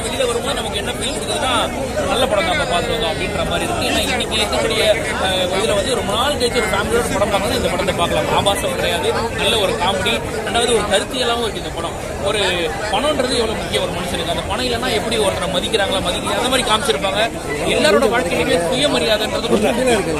வெளியில வரும்போது நமக்கு என்ன ஃபீல் இருக்குதுன்னா நல்ல படம் நம்ம பார்த்து வந்தோம் அப்படின்ற மாதிரி இருக்கு. ஏன்னா இன்னைக்கு இருக்கக்கூடிய இதுல வந்து ரொம்ப நாள் கழிச்சு ஒரு ஃபேமிலியோட படம் பார்க்கணும், இந்த படத்தை பார்க்கலாம். ஆபாசம் கிடையாது, நல்ல ஒரு காமெடி, ரெண்டாவது ஒரு கருத்தியெல்லாம் இருக்கு இந்த படம். ஒரு பணம்ன்றது எவ்வளவு முக்கியம் ஒரு மனுஷனுக்கு, அந்த பணம் இல்லைன்னா எப்படி ஒருத்தரை மதிக்கிறாங்களா மதிக்கிறாங்க அந்த மாதிரி காமிச்சிருப்பாங்க. எல்லாரோட வாழ்க்கையிலுமே சுயமரியாதைன்றது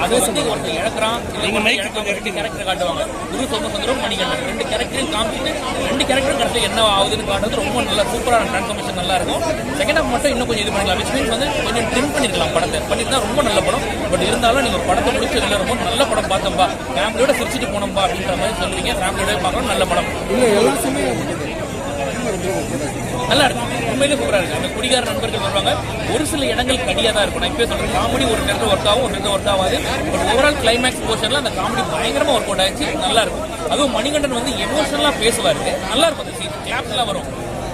அதை வந்து ஒருத்தர் இழக்கிறான் ரெண்டு கேரக்டர் காட்டுவாங்க. குரு சோமசுந்தரம், மணிகண்டன் ரெண்டு கேரக்டரையும் காமிச்சிட்டு ரெண்டு கேரக்டரும் கடைசியில் என்ன ஆகுதுன்னு காட்டுறது ரொம்ப நல்லா சூப்பரான டிரான்ஸ்ஃபர்மேஷன் நல்லா இருக்கும். செகண்ட் ஹாஃப் மட்டும் இன்னும் கொஞ்சம் இது பண்ணிக்கலாம், விச் மீன்ஸ் வந்து கொஞ்சம் ட்ரிம் பண்ணிருக்கலாம் படத்தை. பண்ணிருந்தா ரொம்ப நல்ல படம். பட் இருந்தாலும் நீங்க படத்தை முடிச்சு வெளில ரொம்ப நல்ல படம் பார்த்தோம்பா, ஃபேமிலியோட சிரிச்சுட்டு போனோம்பா அப்படின்ற மாதிரி சொல்லுவீங்க. ஃபேமிலியோட பார்க்கணும், நல்ல படம். நல்லா இருக்கு, உண்மையிலே சூப்பரா இருக்கு. அந்த குடிகார நண்பர்கள் வருவாங்க, ஒரு சில இடங்கள் கடியா தான் இருக்கும். நான் இப்பவே சொல்றேன், காமெடி ஒரு நேரத்தில் ஒர்க் ஆகும், ஒரு நேரத்தில் ஒர்க் ஆகாது. பட் ஓவரால் கிளைமேக்ஸ் போர்ஷன்ல அந்த காமெடி பயங்கரமா ஒர்க் அவுட் ஆயிடுச்சு, நல்லா இருக்கும். அதுவும் மணிகண்டன் வந்து எமோஷனலா பேசுவாரு, நல்லா இருக்கும். அந்த சீன் கிளாப்ஸ் எல்லாம் வரும்,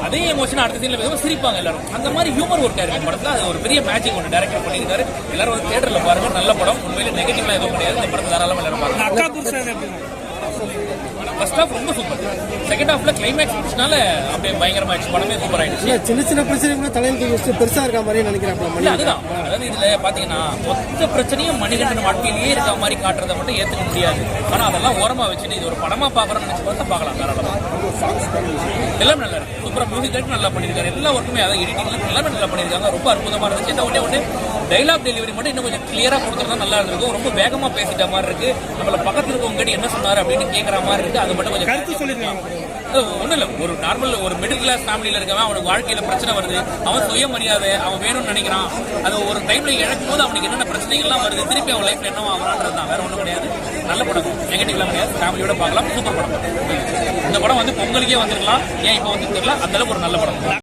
அதே எமோஷன் அடுத்த சீன்ல பேசுவோம், சிரிப்பாங்க எல்லாரும். அந்த மாதிரி ஹியூமர் ஒர்க் ஆயிருக்கு படத்துல. அது ஒரு பெரிய மேஜிக் ஒன்று டைரக்டர் பண்ணியிருக்காரு. எல்லாரும் வந்து தியேட்டர்ல பாருங்க, நல்ல படம். உண்மையிலே நெகட்டிவ்லாம் எதுவும் கிடையாது, இந்த படத்தை தாராளமா எல்லாரும் பாருங்க. ஃபர்ஸ்ட் ஹாஃப் ரொம்ப சூப்பர், செகண்ட் ஹாஃப்ல கிளைமேக்ஸ் முடிச்சனால அப்படியே பயங்கரமா ஆயிடுச்சு, படமே சூப்பர் ஆயிடுச்சு. சின்ன சின்ன பிரச்சனை தலையில் பெருசா இருக்க மாதிரி நினைக்கிறேன். அதுதான், அதாவது இதுல பாத்தீங்கன்னா மொத்த பிரச்சனையும் மணிகண்டன் வாழ்க்கையிலேயே இருக்க மாதிரி காட்டுறதை மட்டும் ஏத்துக்க முடியாது. ஆனா அதெல்லாம் ஓரமா வச்சுட்டு இது ஒரு படமா பாக்குறோம்னு நினைச்சு பார்த்தா பார்க்கலாம் தாராளமா. எல்லாம் நல்லா இருக்கு, சூப்பரா மியூசிக் நல்லா பண்ணிருக்காரு. எல்லா ஒர்க்குமே அதாவது எடிட்டிங்ல எல்லாமே நல்லா பண்ணிருக்காங்க, ரொம்ப அற்புதமா இருந்துச்சு. இந்த ஒன்னே டைலாக் டெலிவரி மட்டும் இன்னும் கொஞ்சம் கிளியரா கொடுத்துருந்தா நல்லா இருந்திருக்கும். ரொம்ப வேகமா பேசிட்ட மாதிரி இருக்கு, நம்மள பக்கத்துல இருக்கவங்க என்ன சொன்னாரு அப்படின்னு கேட்கற மாதிரி இருக்கு. அது மட்டும் கொஞ்சம் கருத்து சொல்லிருக்காங்க. ஒன்றும் இல்லை, ஒரு நார்மல் ஒரு மிடில் கிளாஸ் ஃபேமிலியில் இருக்கவன் அவனுக்கு வாழ்க்கையில பிரச்சனை வருது, அவன் சுயமரியாதை அவன் வேணும்னு நினைக்கிறான். அது ஒரு டைம்ல இழக்கும் போது அவனுக்கு என்னென்ன பிரச்சனைகள்லாம் வருது, திருப்பி அவன் லைஃப்ல என்ன ஆகுறான்றது தான், வேற ஒன்றும் கிடையாது. நல்ல படம், நெகட்டிவ்லாம் கிடையாது, ஃபேமிலியோட பார்க்கலாம், சூப்பர் படம். இந்த படம் வந்து பொங்கலுக்கே வந்துருக்கலாம், ஏன் இப்போ வந்து தெரியல, அந்த அளவுக்கு ஒரு நல்ல படம்.